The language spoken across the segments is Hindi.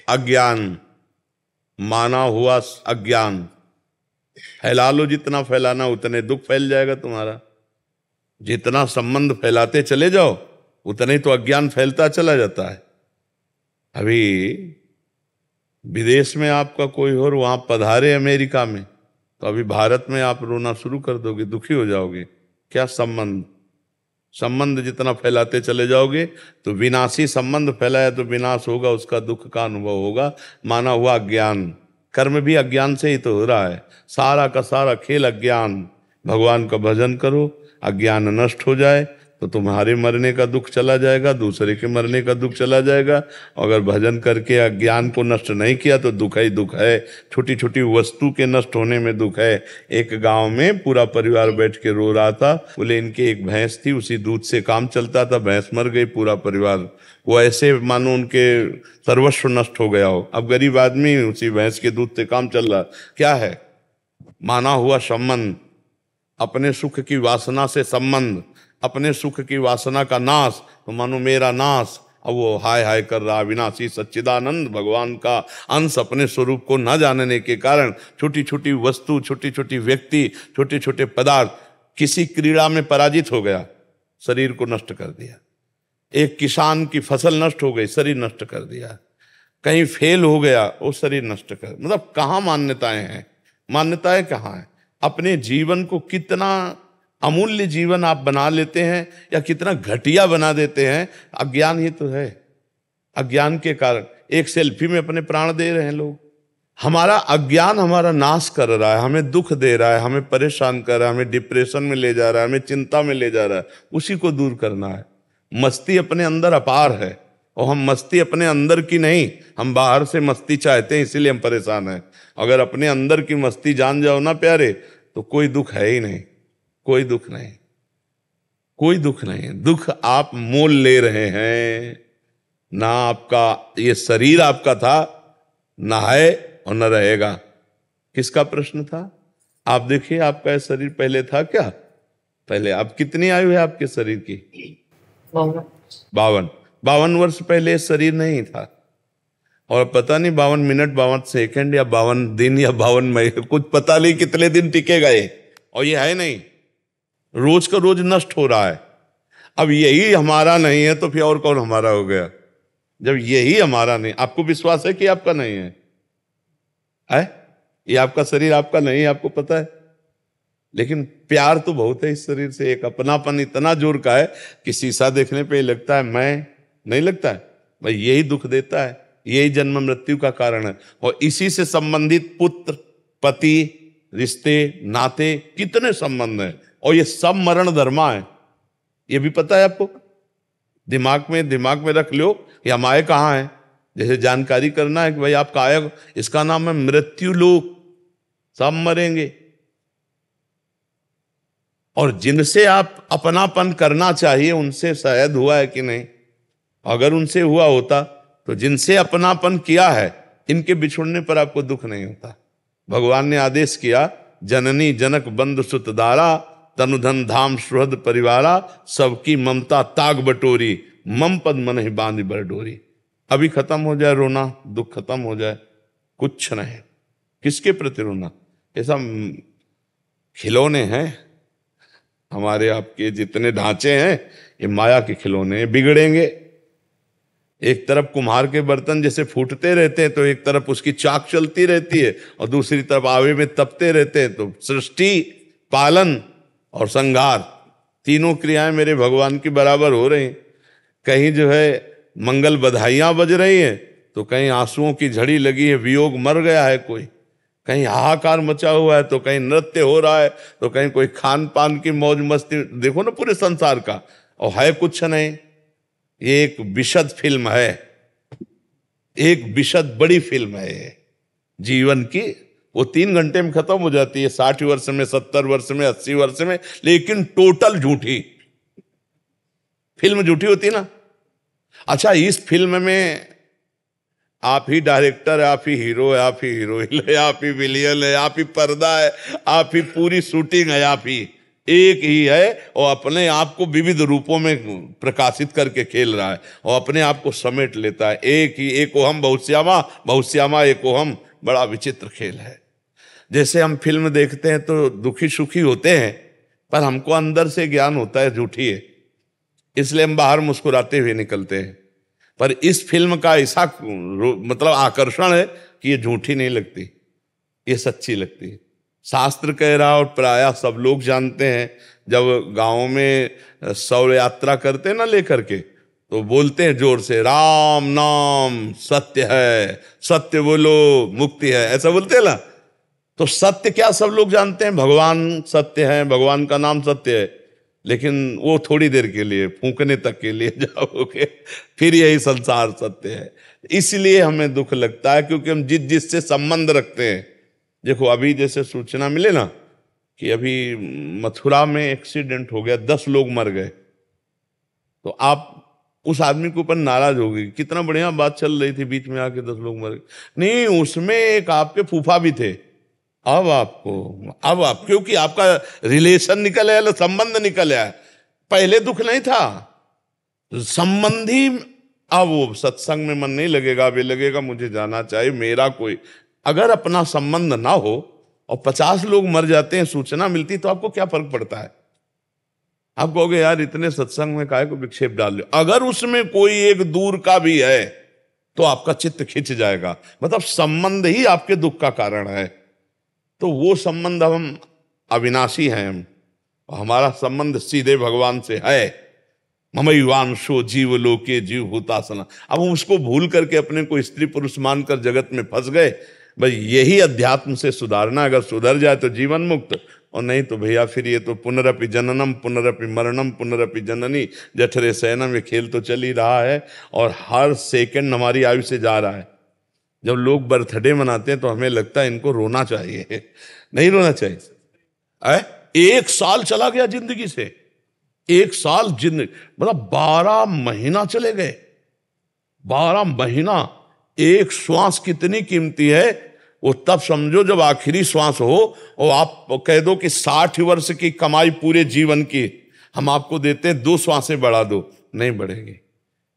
अज्ञान, माना हुआ अज्ञान। फैला लो, जितना फैलाना उतने दुख फैल जाएगा तुम्हारा। जितना संबंध फैलाते चले जाओ उतने ही तो अज्ञान फैलता चला जाता है। अभी विदेश में आपका कोई और वहां पधारे अमेरिका में, तो अभी भारत में आप रोना शुरू कर दोगे, दुखी हो जाओगे। क्या संबंध? संबंध जितना फैलाते चले जाओगे तो विनाशी संबंध फैलाया तो विनाश होगा, उसका दुख का अनुभव होगा। माना हुआ अज्ञान, कर्म भी अज्ञान से ही तो हो रहा है। सारा का सारा खेल अज्ञान। भगवान का भजन करो, अज्ञान नष्ट हो जाए तो तुम्हारे मरने का दुख चला जाएगा, दूसरे के मरने का दुख चला जाएगा। अगर भजन करके अज्ञान को नष्ट नहीं किया तो दुख ही दुख है। छोटी छोटी वस्तु के नष्ट होने में दुख है। एक गांव में पूरा परिवार बैठ के रो रहा था। बोले इनके एक भैंस थी, उसी दूध से काम चलता था, भैंस मर गई, पूरा परिवार वो ऐसे मानो उनके सर्वस्व नष्ट हो गया हो। अब गरीब आदमी उसी भैंस के दूध से काम चल रहा। क्या है? माना हुआ संबंध, अपने सुख की वासना से संबंध, अपने सुख की वासना का नाश, तो मानो मेरा नाश। अब वो हाय हाय कर रहा। विनाशी सच्चिदानंद भगवान का अंश अपने स्वरूप को न जानने के कारण छोटी छोटी वस्तु, छोटी छोटी व्यक्ति, छोटे छोटे पदार्थ, किसी क्रीड़ा में पराजित हो गया, शरीर को नष्ट कर दिया। एक किसान की फसल नष्ट हो गई, शरीर नष्ट कर दिया। कहीं फेल हो गया, वो शरीर नष्ट कर। मतलब कहाँ मान्यताएं हैं? मान्यताएं कहाँ हैं? अपने जीवन को कितना अमूल्य जीवन आप बना लेते हैं या कितना घटिया बना देते हैं, अज्ञान ही तो है। अज्ञान के कारण एक सेल्फी में अपने प्राण दे रहे हैं लोग। हमारा अज्ञान हमारा नाश कर रहा है, हमें दुख दे रहा है, हमें परेशान कर रहा है, हमें डिप्रेशन में ले जा रहा है, हमें चिंता में ले जा रहा है। उसी को दूर करना है। मस्ती अपने अंदर अपार है, और हम मस्ती अपने अंदर की नहीं, हम बाहर से मस्ती चाहते हैं, इसीलिए हम परेशान हैं। अगर अपने अंदर की मस्ती जान जाओ ना प्यारे, तो कोई दुख है ही नहीं। कोई दुख नहीं, कोई दुख नहीं। दुख आप मोल ले रहे हैं ना। आपका ये शरीर आपका था, ना है और न रहेगा। किसका प्रश्न था? आप देखिए, आपका ये शरीर पहले था क्या? पहले आप कितनी आयु है आपके शरीर की? 52। 52 वर्ष पहले ये शरीर नहीं था। और पता नहीं 52 मिनट, 52 सेकंड या 52 दिन या 52 महीने, कुछ पता नहीं कितने दिन टिकेगा ये। और ये है नहीं, रोज का रोज नष्ट हो रहा है। अब यही हमारा नहीं है तो फिर और कौन हमारा हो गया? जब यही हमारा नहीं, आपको विश्वास है कि आपका नहीं है? ये आपका शरीर आपका नहीं है, आपको पता है। लेकिन प्यार तो बहुत है इस शरीर से। एक अपनापन इतना जोर का है कि शीशा देखने पे लगता है मैं, नहीं लगता है भाई। यही दुख देता है, यही जन्म मृत्यु का कारण है। और इसी से संबंधित पुत्र, पति, रिश्ते, नाते, कितने संबंध हैं। और ये सब मरण धर्मा है, ये भी पता है आपको। दिमाग में रख लो, ये हमारे कहाँ है। जैसे जानकारी करना है कि भाई आपका आया, इसका नाम है मृत्यु लोक। सब मरेंगे। और जिनसे आप अपनापन करना चाहिए उनसे शायद हुआ है कि नहीं। अगर उनसे हुआ होता तो जिनसे अपनापन किया है, इनके बिछुड़ने पर आपको दुख नहीं होता। भगवान ने आदेश किया, जननी जनक बंधु सुत दारा, तनुधन धाम सुहृद परिवारा, सबकी ममता ताग बटोरी, मम पद मन ही बांध बर डोरी। अभी खत्म हो जाए रोना, दुख खत्म हो जाए, कुछ नहीं। किसके प्रति रोना? ऐसा खिलौने हैं हमारे आपके, जितने ढांचे हैं ये माया के खिलौने, बिगड़ेंगे। एक तरफ कुम्हार के बर्तन जैसे फूटते रहते हैं तो एक तरफ उसकी चाक चलती रहती है, और दूसरी तरफ आवे में तपते रहते हैं। तो सृष्टि, पालन और संहार, तीनों क्रियाएं मेरे भगवान की बराबर हो रही। कहीं जो है मंगल बधाइयां बज रही हैं, तो कहीं आंसुओं की झड़ी लगी है, वियोग मर गया है कोई, कहीं हाहाकार मचा हुआ है, तो कहीं नृत्य हो रहा है, तो कहीं कोई खान पान की मौज मस्ती। देखो ना पूरे संसार का, और है कुछ नहीं। ये एक विशद फिल्म है, एक विशद बड़ी फिल्म है ये जीवन की। वो 3 घंटे में खत्म हो जाती है, 60 वर्ष में, 70 वर्ष में, 80 वर्ष में, लेकिन टोटल झूठी फिल्म। झूठी होती ना। अच्छा, इस फिल्म में आप ही डायरेक्टर है, आप ही हीरो है, आप ही हीरोइन है, आप ही विलियन है, आप ही पर्दा है, आप ही पूरी शूटिंग है, आप ही। एक ही है और अपने आप को विविध रूपों में प्रकाशित करके खेल रहा है और अपने आप को समेट लेता है। एक ही, एको हम बहुश्यामा, बहुश्यामा एको हम। बड़ा विचित्र खेल है। जैसे हम फिल्म देखते हैं तो दुखी सुखी होते हैं, पर हमको अंदर से ज्ञान होता है झूठी है, इसलिए हम बाहर मुस्कुराते हुए निकलते हैं। पर इस फिल्म का ऐसा मतलब आकर्षण है कि ये झूठी नहीं लगती, ये सच्ची लगती है। शास्त्र कह रहा और प्रायः सब लोग जानते हैं, जब गांव में शव यात्रा करते हैं ना लेकर के, तो बोलते हैं जोर से, राम नाम सत्य है, सत्य बोलो मुक्ति है, ऐसा बोलते हैं ना। तो सत्य क्या सब लोग जानते हैं, भगवान सत्य है, भगवान का नाम सत्य है, लेकिन वो थोड़ी देर के लिए, फूंकने तक के लिए जाओगे, फिर यही संसार सत्य है। इसलिए हमें दुख लगता है, क्योंकि हम जिससे संबंध रखते हैं। देखो अभी जैसे सूचना मिले ना कि अभी मथुरा में एक्सीडेंट हो गया, 10 लोग मर गए, तो आप उस आदमी के ऊपर नाराज हो गई, कितना बढ़िया बात चल रही थी, बीच में आके 10 लोग मर गए। नहीं, उसमें एक आपके फूफा भी थे। अब आप क्योंकि आपका रिलेशन निकल आया, संबंध निकल आया, पहले दुख नहीं था, संबंधी। अब वो सत्संग में मन नहीं लगेगा, वे लगेगा मुझे जाना चाहिए, मेरा कोई। अगर अपना संबंध ना हो और 50 लोग मर जाते हैं, सूचना मिलती, तो आपको क्या फर्क पड़ता है? आप कहोगे यार इतने सत्संग में काहे को विक्षेप डाल लो। अगर उसमें कोई एक दूर का भी है तो आपका चित्त खिंच जाएगा, मतलब संबंध ही आपके दुख का कारण है। तो वो संबंध, हम अविनाशी हैं, हम हमारा संबंध सीधे भगवान से है। ममैवांशो जीव लोके जीव हुतासना। अब हम उसको भूल करके अपने को स्त्री पुरुष मानकर जगत में फंस गए। भाई यही अध्यात्म से सुधारना, अगर सुधर जाए तो जीवन मुक्त, और नहीं तो भैया फिर ये तो पुनरपि जननम पुनरपि मरणम पुनरपि जननी जठरे शयनम, ये खेल तो चल ही रहा है और हर सेकंड हमारी आयु से जा रहा है। जब लोग बर्थडे मनाते हैं तो हमें लगता है इनको रोना चाहिए, नहीं रोना चाहिए। 1 साल चला गया जिंदगी से, 1 साल जिंदगी, मतलब 12 महीना चले गए। 12 महीना, एक श्वास कितनी कीमती है वो तब समझो जब आखिरी श्वास हो और आप कह दो कि 60 वर्ष की कमाई पूरे जीवन की हम आपको देते हैं, 2 श्वासें बढ़ा दो, नहीं बढ़ेगी।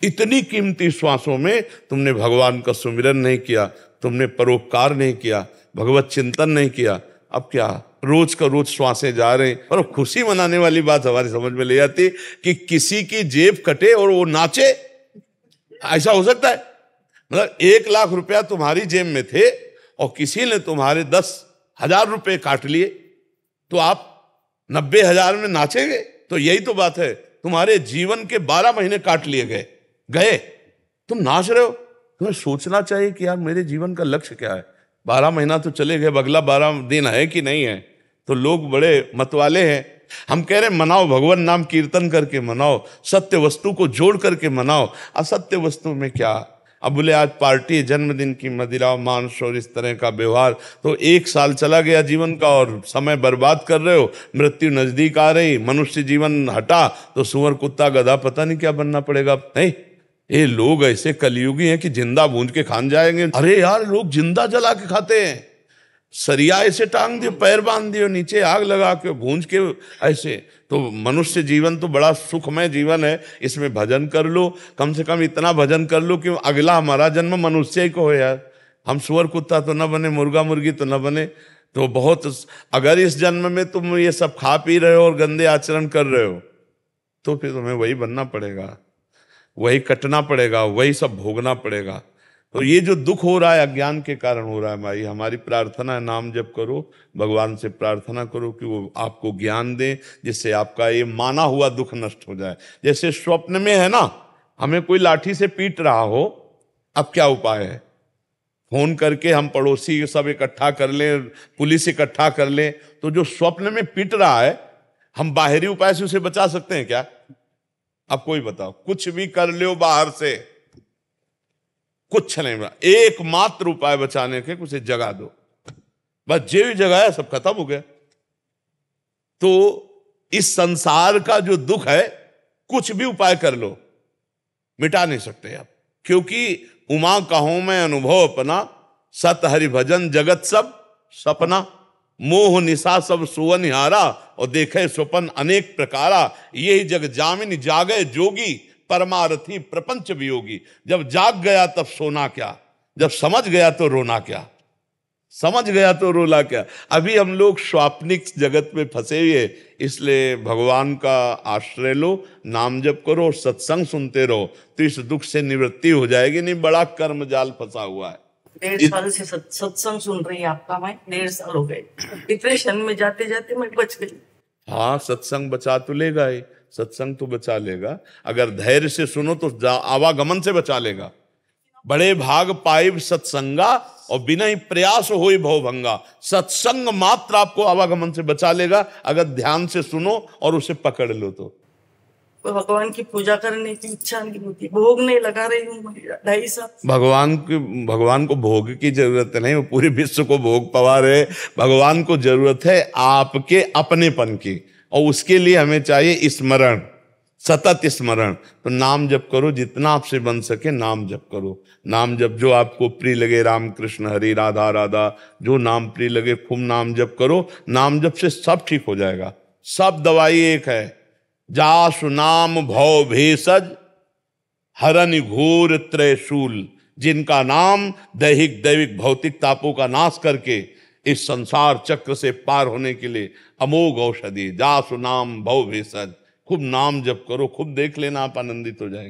इतनी कीमती श्वासों में तुमने भगवान का सुमिरन नहीं किया, तुमने परोपकार नहीं किया, भगवत चिंतन नहीं किया। अब क्या रोज का रोज श्वासें जा रहे हैं। और खुशी मनाने वाली बात हमारी समझ में ले आती कि किसी की जेब कटे और वो नाचे, ऐसा हो सकता है? मतलब 1 लाख रुपया तुम्हारी जेब में थे और किसी ने तुम्हारे 10,000 रुपए काट लिए, तो आप 90,000 में नाचेंगे? तो यही तो बात है, तुम्हारे जीवन के 12 महीने काट लिए गए, तुम नाच रहे हो। तुम्हें सोचना चाहिए कि यार मेरे जीवन का लक्ष्य क्या है। 12 महीना तो चले गए, अगला 12 दिन है कि नहीं है। तो लोग बड़े मतवाले हैं। हम कह रहे मनाओ, भगवान नाम कीर्तन करके मनाओ, सत्य वस्तु को जोड़ करके मनाओ। असत्य वस्तु में क्या? अब बोले आज पार्टी, जन्मदिन की मदिरा मांस और इस तरह का व्यवहार, तो 1 साल चला गया जीवन का और समय बर्बाद कर रहे हो। मृत्यु नजदीक आ रही, मनुष्य जीवन हटा तो सुअर कुत्ता गधा पता नहीं क्या बनना पड़ेगा। नहीं, ये लोग ऐसे कलयुगी हैं कि जिंदा भूंज के खान जाएंगे। अरे यार लोग जिंदा जला के खाते हैं, सरिया ऐसे टांग दियो, पैर बांध दियो, नीचे आग लगा के भूंज के ऐसे। तो मनुष्य जीवन तो बड़ा सुखमय जीवन है, इसमें भजन कर लो, कम से कम इतना भजन कर लो कि अगला हमारा जन्म मनुष्य ही को हो यार। हम सुअर कुत्ता तो न बने, मुर्गा मुर्गी तो न बने। तो बहुत, अगर इस जन्म में तुम ये सब खा पी रहे हो और गंदे आचरण कर रहे हो तो फिर तुम्हें वही बनना पड़ेगा, वही कटना पड़ेगा, वही सब भोगना पड़ेगा। तो ये जो दुख हो रहा है अज्ञान के कारण हो रहा है भाई। हमारी प्रार्थना है, नाम जप करो, भगवान से प्रार्थना करो कि वो आपको ज्ञान दे, जिससे आपका ये माना हुआ दुख नष्ट हो जाए। जैसे स्वप्न में है ना, हमें कोई लाठी से पीट रहा हो, अब क्या उपाय है? फोन करके हम पड़ोसी सब इकट्ठा कर लें, पुलिस इकट्ठा कर लें। तो जो स्वप्न में पीट रहा है, हम बाहरी उपाय से उसे बचा सकते हैं क्या? अब कोई बताओ, कुछ भी कर लो बाहर से, कुछ नहीं बना। एकमात्र उपाय बचाने के, उसे जगा दो, बस जे भी जगाया सब खत्म हो गया। तो इस संसार का जो दुख है, कुछ भी उपाय कर लो मिटा नहीं सकते आप, क्योंकि उमा कहूं मैं अनुभव अपना, सत हरि भजन जगत सब सपना। मोह निशा सब सुवन हारा, और देखे स्वपन अनेक प्रकारा। यही जग जामिन जागे जोगी, परमारथी प्रपंच वियोगी। जब जाग गया तब सोना क्या, जब समझ गया तो रोना क्या, समझ गया तो रोला क्या। अभी हम लोग स्वाप्निक जगत में फंसे हुए, इसलिए भगवान का आश्रय लो, नाम जप करो, सत्संग सुनते रहो, तो इस दुख से निवृत्ति हो जाएगी। नहीं बड़ा कर्म जाल फंसा हुआ है। 1.5 साल से सत्संग सुन रही है आपका, मैं 1.5 साल हो गए, डिप्रेशन में जाते जाते मैं बच गई। हाँ, सत्संग बचा तो लेगा ही, सत्संग तो बचा लेगा। अगर धैर्य से सुनो तो आवागमन से बचा लेगा। बड़े भाग पाइब सत्संगा, और बिना ही प्रयास होई भवभंगा। सत्संग मात्र आपको आवागमन से बचा लेगा, अगर ध्यान से सुनो और उसे पकड़ लो तो। भगवान की पूजा करने की इच्छा नहीं होती, भोग नहीं लगा रही हूँ 2.5 साल। भगवान को भोग की जरूरत नहीं, वो पूरे विश्व को भोग पवा रहे। भगवान को जरूरत है आपके अपनेपन की, और उसके लिए हमें चाहिए स्मरण, सतत स्मरण। तो नाम जप करो, जितना आपसे बन सके नाम जप करो। नाम जप जो आपको प्रिय लगे, राम कृष्ण हरि राधा राधा, जो नाम प्रिय लगे खूब नाम जप करो। नाम जप से सब ठीक हो जाएगा, सब दवाई एक है। जासु नाम भव भेषज, हरनि घोर त्रयशूल। जिनका नाम दैहिक दैविक भौतिक तापों का नाश करके इस संसार चक्र से पार होने के लिए अमोघ औषधि। जासु नाम भव भेषज, खूब नाम जप करो, खूब देख लेना आप आनंदित हो जाएंगे।